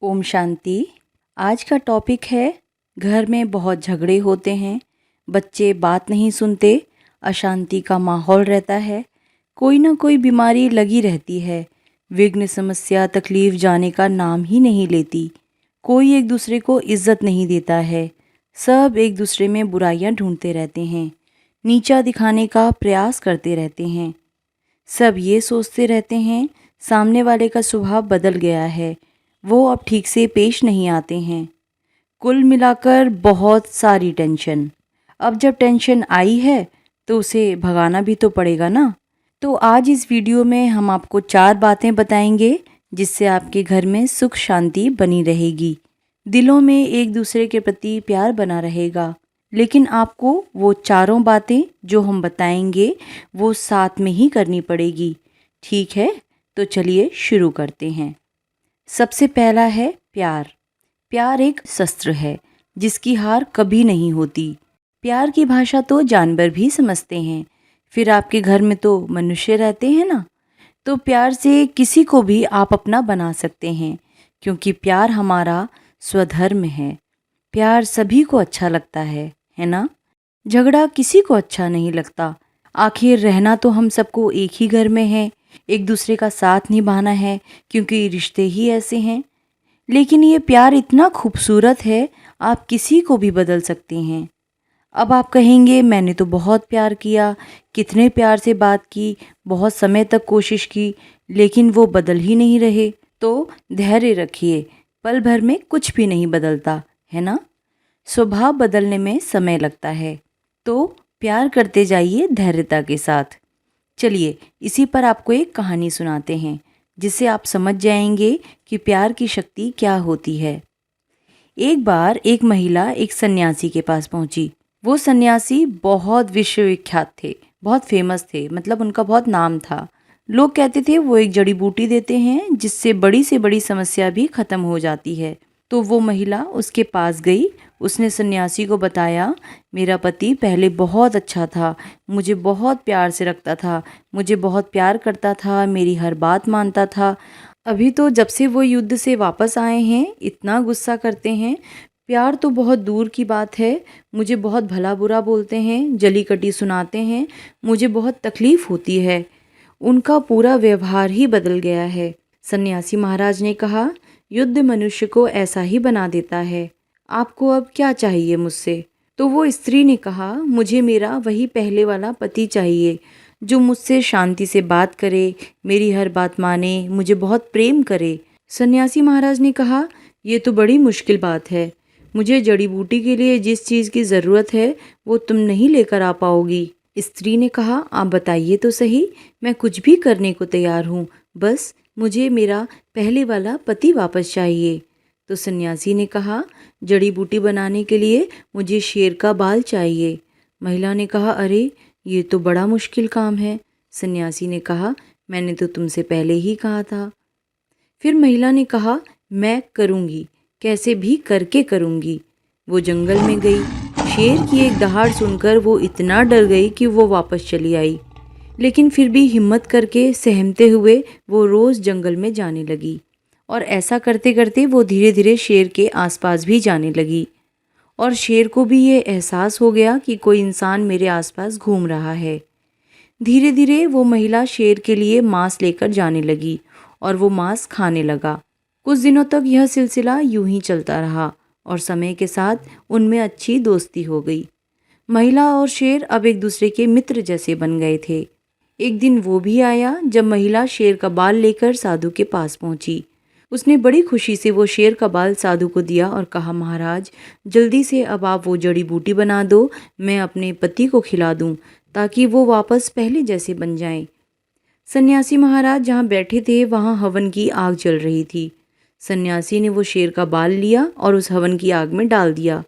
ओम शांति। आज का टॉपिक है घर में बहुत झगड़े होते हैं, बच्चे बात नहीं सुनते, अशांति का माहौल रहता है, कोई ना कोई बीमारी लगी रहती है, विघ्न समस्या तकलीफ जाने का नाम ही नहीं लेती, कोई एक दूसरे को इज्जत नहीं देता है, सब एक दूसरे में बुराइयां ढूंढते रहते हैं, नीचा दिखाने का प्रयास करते रहते हैं। सब ये सोचते रहते हैं सामने वाले का स्वभाव बदल गया है, वो अब ठीक से पेश नहीं आते हैं। कुल मिलाकर बहुत सारी टेंशन। अब जब टेंशन आई है तो उसे भगाना भी तो पड़ेगा ना। तो आज इस वीडियो में हम आपको 4 बातें बताएंगे जिससे आपके घर में सुख शांति बनी रहेगी, दिलों में एक दूसरे के प्रति प्यार बना रहेगा। लेकिन आपको वो चारों बातें जो हम बताएंगे वो साथ में ही करनी पड़ेगी, ठीक है? तो चलिए शुरू करते हैं। सबसे पहला है प्यार। प्यार एक शस्त्र है जिसकी हार कभी नहीं होती। प्यार की भाषा तो जानवर भी समझते हैं, फिर आपके घर में तो मनुष्य रहते हैं ना। तो प्यार से किसी को भी आप अपना बना सकते हैं, क्योंकि प्यार हमारा स्वधर्म है। प्यार सभी को अच्छा लगता है ना। झगड़ा किसी को अच्छा नहीं लगता। आखिर रहना तो हम सबको एक ही घर में है, एक दूसरे का साथ निभाना है, क्योंकि रिश्ते ही ऐसे हैं। लेकिन ये प्यार इतना खूबसूरत है, आप किसी को भी बदल सकते हैं। अब आप कहेंगे मैंने तो बहुत प्यार किया, कितने प्यार से बात की, बहुत समय तक कोशिश की, लेकिन वो बदल ही नहीं रहे। तो धैर्य रखिए, पल भर में कुछ भी नहीं बदलता, है ना। स्वभाव बदलने में समय लगता है, तो प्यार करते जाइए धैर्यता के साथ। चलिए इसी पर आपको एक कहानी सुनाते हैं, जिससे आप समझ जाएंगे कि प्यार की शक्ति क्या होती है। एक बार एक महिला एक सन्यासी के पास पहुंची। वो सन्यासी बहुत विश्वविख्यात थे, बहुत फेमस थे, मतलब उनका बहुत नाम था। लोग कहते थे वो एक जड़ी बूटी देते हैं जिससे बड़ी से बड़ी समस्या भी खत्म हो जाती है। तो वो महिला उसके पास गई। उसने सन्यासी को बताया, मेरा पति पहले बहुत अच्छा था, मुझे बहुत प्यार से रखता था, मुझे बहुत प्यार करता था, मेरी हर बात मानता था। अभी तो जब से वो युद्ध से वापस आए हैं इतना गुस्सा करते हैं, प्यार तो बहुत दूर की बात है, मुझे बहुत भला बुरा बोलते हैं, जली कटी सुनाते हैं, मुझे बहुत तकलीफ होती है। उनका पूरा व्यवहार ही बदल गया है। सन्यासी महाराज ने कहा, युद्ध मनुष्य को ऐसा ही बना देता है, आपको अब क्या चाहिए मुझसे? तो वो स्त्री ने कहा, मुझे मेरा वही पहले वाला पति चाहिए, जो मुझसे शांति से बात करे, मेरी हर बात माने, मुझे बहुत प्रेम करे। सन्यासी महाराज ने कहा, ये तो बड़ी मुश्किल बात है, मुझे जड़ी बूटी के लिए जिस चीज़ की ज़रूरत है वो तुम नहीं लेकर आ पाओगी। स्त्री ने कहा, आप बताइए तो सही, मैं कुछ भी करने को तैयार हूँ, बस मुझे मेरा पहले वाला पति वापस चाहिए। तो सन्यासी ने कहा, जड़ी बूटी बनाने के लिए मुझे शेर का बाल चाहिए। महिला ने कहा, अरे ये तो बड़ा मुश्किल काम है। सन्यासी ने कहा, मैंने तो तुमसे पहले ही कहा था। फिर महिला ने कहा, मैं करूँगी, कैसे भी करके करूँगी। वो जंगल में गई। शेर की एक दहाड़ सुनकर वो इतना डर गई कि वो वापस चली आई, लेकिन फिर भी हिम्मत करके सहमते हुए वो रोज़ जंगल में जाने लगी। और ऐसा करते करते वो धीरे धीरे शेर के आसपास भी जाने लगी। और शेर को भी ये एहसास हो गया कि कोई इंसान मेरे आसपास घूम रहा है। धीरे धीरे वो महिला शेर के लिए मांस लेकर जाने लगी और वो मांस खाने लगा। कुछ दिनों तक यह सिलसिला यूं ही चलता रहा और समय के साथ उनमें अच्छी दोस्ती हो गई। महिला और शेर अब एक दूसरे के मित्र जैसे बन गए थे। एक दिन वो भी आया जब महिला शेर का बाल लेकर साधु के पास पहुंची। उसने बड़ी खुशी से वो शेर का बाल साधु को दिया और कहा, महाराज जल्दी से अब आप वो जड़ी बूटी बना दो, मैं अपने पति को खिला दूं ताकि वो वापस पहले जैसे बन जाएं। सन्यासी महाराज जहाँ बैठे थे वहाँ हवन की आग जल रही थी। सन्यासी ने वो शेर का बाल लिया और उस हवन की आग में डाल दिया।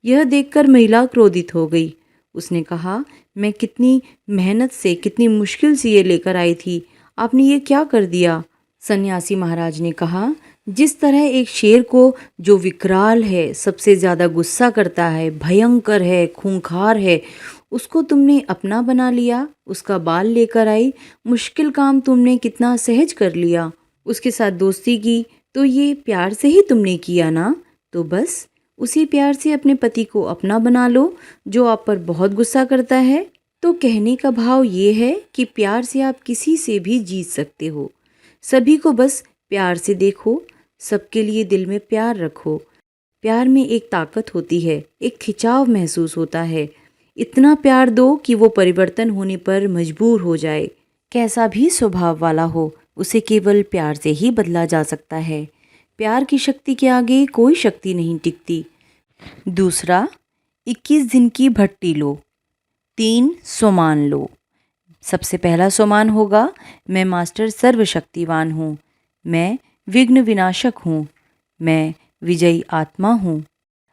यह देखकर महिला क्रोधित हो गई। उसने कहा, मैं कितनी मेहनत से, कितनी मुश्किल से ये लेकर आई थी, आपने ये क्या कर दिया? सन्यासी महाराज ने कहा, जिस तरह एक शेर को, जो विकराल है, सबसे ज़्यादा गुस्सा करता है, भयंकर है, खूंखार है, उसको तुमने अपना बना लिया, उसका बाल लेकर आई, मुश्किल काम तुमने कितना सहज कर लिया, उसके साथ दोस्ती की, तो ये प्यार से ही तुमने किया ना, तो बस उसी प्यार से अपने पति को अपना बना लो जो आप पर बहुत गुस्सा करता है। तो कहने का भाव ये है कि प्यार से आप किसी से भी जीत सकते हो। सभी को बस प्यार से देखो, सबके लिए दिल में प्यार रखो। प्यार में एक ताकत होती है, एक खिंचाव महसूस होता है। इतना प्यार दो कि वो परिवर्तन होने पर मजबूर हो जाए। कैसा भी स्वभाव वाला हो, उसे केवल प्यार से ही बदला जा सकता है। प्यार की शक्ति के आगे कोई शक्ति नहीं टिकती। दूसरा, 21 दिन की भट्टी लो, 3 सोमान लो। सबसे पहला सोमान होगा, मैं मास्टर सर्वशक्तिवान हूँ, मैं विघ्न विनाशक हूँ, मैं विजयी आत्मा हूँ।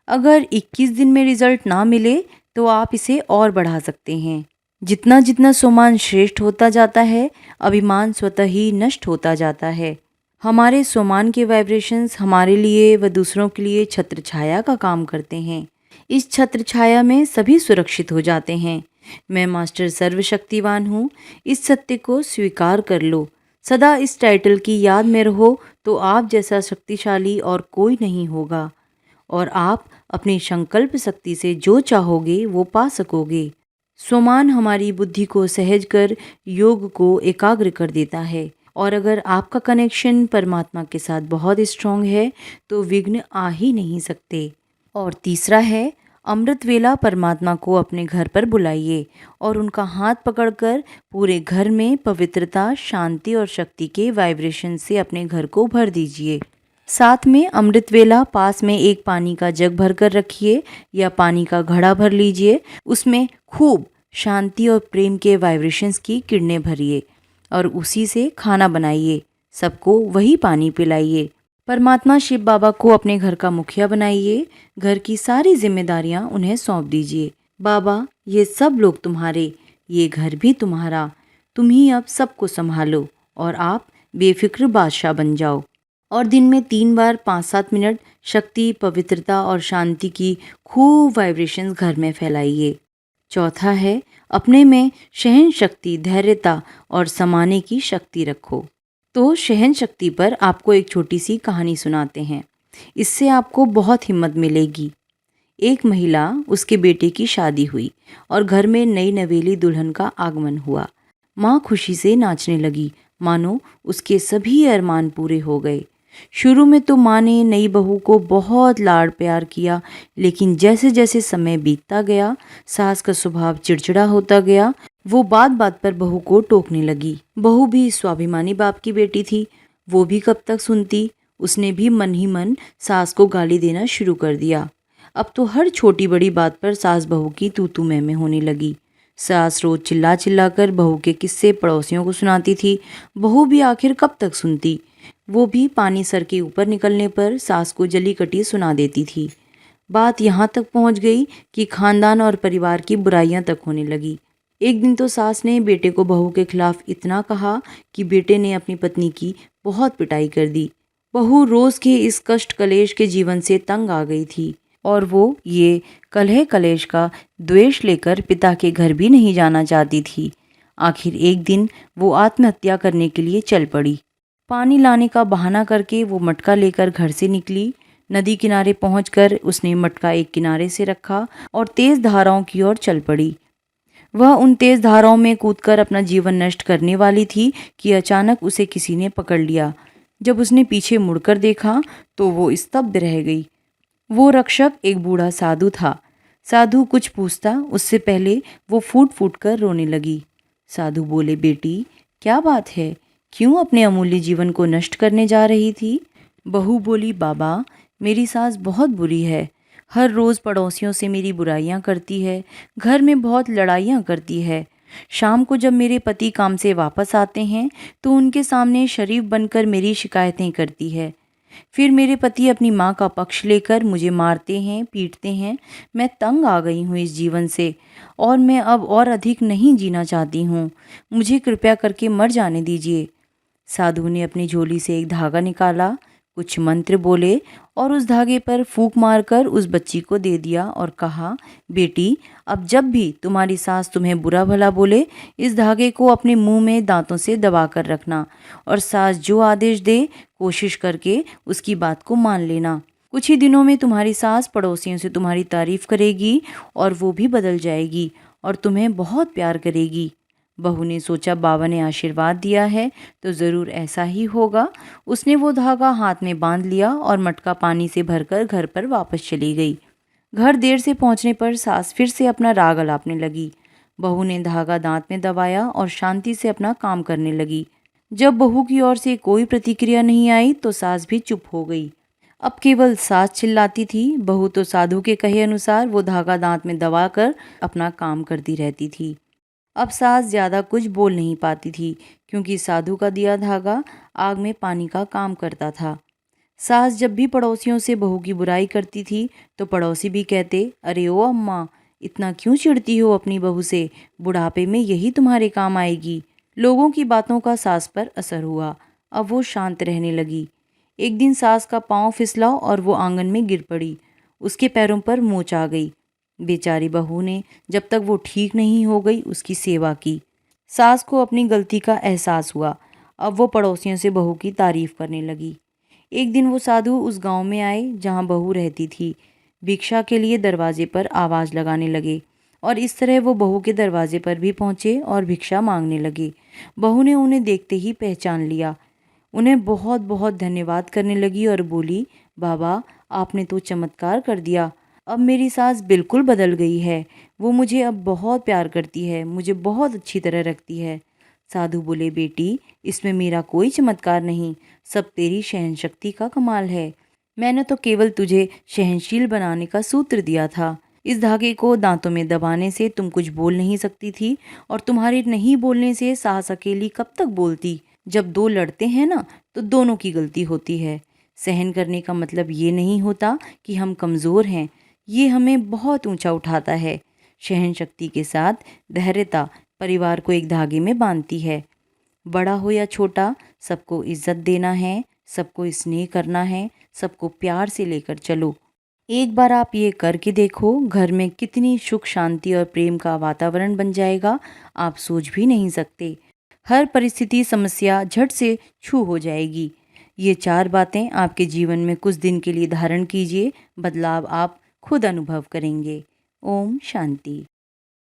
अगर 21 दिन में रिजल्ट ना मिले तो आप इसे और बढ़ा सकते हैं। जितना जितना सोमान श्रेष्ठ होता जाता है, अभिमान स्वतः ही नष्ट होता जाता है। हमारे सोमान के वाइब्रेशंस हमारे लिए व दूसरों के लिए छत्र छाया का काम करते हैं। इस छत्र छाया में सभी सुरक्षित हो जाते हैं। मैं मास्टर सर्वशक्तिवान हूँ, इस सत्य को स्वीकार कर लो। सदा इस टाइटल की याद में रहो तो आप जैसा शक्तिशाली और कोई नहीं होगा और आप अपनी संकल्प शक्ति से जो चाहोगे वो पा सकोगे। सोमान हमारी बुद्धि को सहज कर योग को एकाग्र कर देता है और अगर आपका कनेक्शन परमात्मा के साथ बहुत स्ट्रांग है तो विघ्न आ ही नहीं सकते। और तीसरा है, अमृत वेला परमात्मा को अपने घर पर बुलाइए और उनका हाथ पकड़कर पूरे घर में पवित्रता, शांति और शक्ति के वाइब्रेशन से अपने घर को भर दीजिए। साथ में अमृत वेला पास में एक पानी का जग भर कर रखिए या पानी का घड़ा भर लीजिए। उसमें खूब शांति और प्रेम के वाइब्रेशंस की किरणें भरिए और उसी से खाना बनाइए। सबको वही पानी पिलाइए। परमात्मा शिव बाबा को अपने घर का मुखिया बनाइए। घर की सारी जिम्मेदारियां उन्हें सौंप दीजिए। बाबा, ये सब लोग तुम्हारे, ये घर भी तुम्हारा, तुम ही अब सबको संभालो और आप बेफिक्र बादशाह बन जाओ। और दिन में 3 बार 5-7 मिनट शक्ति, पवित्रता और शांति की खूब वाइब्रेशंस घर में फैलाइए। चौथा है, अपने में सहन शक्ति, धैर्यता और समाने की शक्ति रखो। तो सहन शक्ति पर आपको एक छोटी सी कहानी सुनाते हैं, इससे आपको बहुत हिम्मत मिलेगी। एक महिला, उसके बेटे की शादी हुई और घर में नई नवेली दुल्हन का आगमन हुआ। माँ खुशी से नाचने लगी, मानो उसके सभी अरमान पूरे हो गए। शुरू में तो माँ ने नई बहू को बहुत लाड़ प्यार किया, लेकिन जैसे जैसे समय बीतता गया, सास का स्वभाव चिड़चिड़ा होता गया। वो बात बात पर बहू को टोकने लगी। बहू भी स्वाभिमानी बाप की बेटी थी, वो भी कब तक सुनती। उसने भी मन ही मन सास को गाली देना शुरू कर दिया। अब तो हर छोटी बड़ी बात पर सास बहू की तू तू मैं होने लगी। सास रोज चिल्ला चिल्ला कर बहू के किस्से पड़ोसियों को सुनाती थी। बहू भी आखिर कब तक सुनती। वो भी पानी सर के ऊपर निकलने पर सास को जली कटी सुना देती थी। बात यहाँ तक पहुँच गई कि खानदान और परिवार की बुराइयाँ तक होने लगी। एक दिन तो सास ने बेटे को बहू के खिलाफ इतना कहा कि बेटे ने अपनी पत्नी की बहुत पिटाई कर दी। बहू रोज के इस कष्ट कलेश के जीवन से तंग आ गई थी और वो ये कलह कलेश का द्वेष लेकर पिता के घर भी नहीं जाना चाहती थी। आखिर एक दिन वो आत्महत्या करने के लिए चल पड़ी। पानी लाने का बहाना करके वो मटका लेकर घर से निकली। नदी किनारे पहुंचकर उसने मटका एक किनारे से रखा और तेज धाराओं की ओर चल पड़ी। वह उन तेज धाराओं में कूदकर अपना जीवन नष्ट करने वाली थी कि अचानक उसे किसी ने पकड़ लिया। जब उसने पीछे मुड़कर देखा तो वो स्तब्ध रह गई। वो रक्षक एक बूढ़ा साधु था। साधु कुछ पूछता उससे पहले वो फूट फूट कर रोने लगी। साधु बोले, बेटी क्या बात है, क्यों अपने अमूल्य जीवन को नष्ट करने जा रही थी? बहू बोली, बाबा मेरी सास बहुत बुरी है, हर रोज़ पड़ोसियों से मेरी बुराइयां करती है, घर में बहुत लड़ाइयाँ करती है। शाम को जब मेरे पति काम से वापस आते हैं तो उनके सामने शरीफ बनकर मेरी शिकायतें करती है। फिर मेरे पति अपनी माँ का पक्ष लेकर मुझे मारते हैं, पीटते हैं। मैं तंग आ गई हूँ इस जीवन से और मैं अब और अधिक नहीं जीना चाहती हूँ। मुझे कृपया करके मर जाने दीजिए। साधु ने अपनी झोली से एक धागा निकाला, कुछ मंत्र बोले और उस धागे पर फूंक मारकर उस बच्ची को दे दिया और कहा, बेटी अब जब भी तुम्हारी सास तुम्हें बुरा भला बोले, इस धागे को अपने मुंह में दांतों से दबा कर रखना और सास जो आदेश दे कोशिश करके उसकी बात को मान लेना। कुछ ही दिनों में तुम्हारी सास पड़ोसियों से तुम्हारी तारीफ करेगी और वो भी बदल जाएगी और तुम्हें बहुत प्यार करेगी। बहू ने सोचा बाबा ने आशीर्वाद दिया है तो ज़रूर ऐसा ही होगा। उसने वो धागा हाथ में बांध लिया और मटका पानी से भरकर घर पर वापस चली गई। घर देर से पहुंचने पर सास फिर से अपना राग अलापने लगी। बहू ने धागा दांत में दबाया और शांति से अपना काम करने लगी। जब बहू की ओर से कोई प्रतिक्रिया नहीं आई तो सास भी चुप हो गई। अब केवल सास चिल्लाती थी। बहू तो साधु के कहे अनुसार वो धागा दांत में दबाकर अपना काम करती रहती थी। अब सास ज़्यादा कुछ बोल नहीं पाती थी क्योंकि साधु का दिया धागा आग में पानी का काम करता था। सास जब भी पड़ोसियों से बहू की बुराई करती थी तो पड़ोसी भी कहते, अरे ओ अम्मा, इतना क्यों चिढ़ती हो अपनी बहू से, बुढ़ापे में यही तुम्हारे काम आएगी। लोगों की बातों का सास पर असर हुआ। अब वो शांत रहने लगी। एक दिन सास का पाँव फिसला और वो आंगन में गिर पड़ी। उसके पैरों पर मोच आ गई। बेचारी बहू ने जब तक वो ठीक नहीं हो गई उसकी सेवा की। सास को अपनी गलती का एहसास हुआ। अब वो पड़ोसियों से बहू की तारीफ करने लगी। एक दिन वो साधु उस गांव में आए जहां बहू रहती थी। भिक्षा के लिए दरवाजे पर आवाज़ लगाने लगे और इस तरह वो बहू के दरवाजे पर भी पहुंचे और भिक्षा मांगने लगे। बहू ने उन्हें देखते ही पहचान लिया। उन्हें बहुत बहुत धन्यवाद करने लगी और बोली, बाबा, आपने तो चमत्कार कर दिया। अब मेरी सास बिल्कुल बदल गई है। वो मुझे अब बहुत प्यार करती है, मुझे बहुत अच्छी तरह रखती है। साधु बोले, बेटी, इसमें मेरा कोई चमत्कार नहीं, सब तेरी सहनशक्ति का कमाल है। मैंने तो केवल तुझे सहनशील बनाने का सूत्र दिया था। इस धागे को दांतों में दबाने से तुम कुछ बोल नहीं सकती थी और तुम्हारे नहीं बोलने से सास अकेली कब तक बोलती। जब दो लड़ते हैं ना तो दोनों की गलती होती है। सहन करने का मतलब ये नहीं होता कि हम कमज़ोर हैं, ये हमें बहुत ऊंचा उठाता है। सहन शक्ति के साथ धैर्यता परिवार को एक धागे में बांधती है। बड़ा हो या छोटा, सबको इज्जत देना है, सबको स्नेह करना है, सबको प्यार से लेकर चलो। एक बार आप ये करके देखो, घर में कितनी सुख शांति और प्रेम का वातावरण बन जाएगा, आप सोच भी नहीं सकते। हर परिस्थिति समस्या झट से छू हो जाएगी। ये 4 बातें आपके जीवन में कुछ दिन के लिए धारण कीजिए, बदलाव आप खुद अनुभव करेंगे। ओम शांति।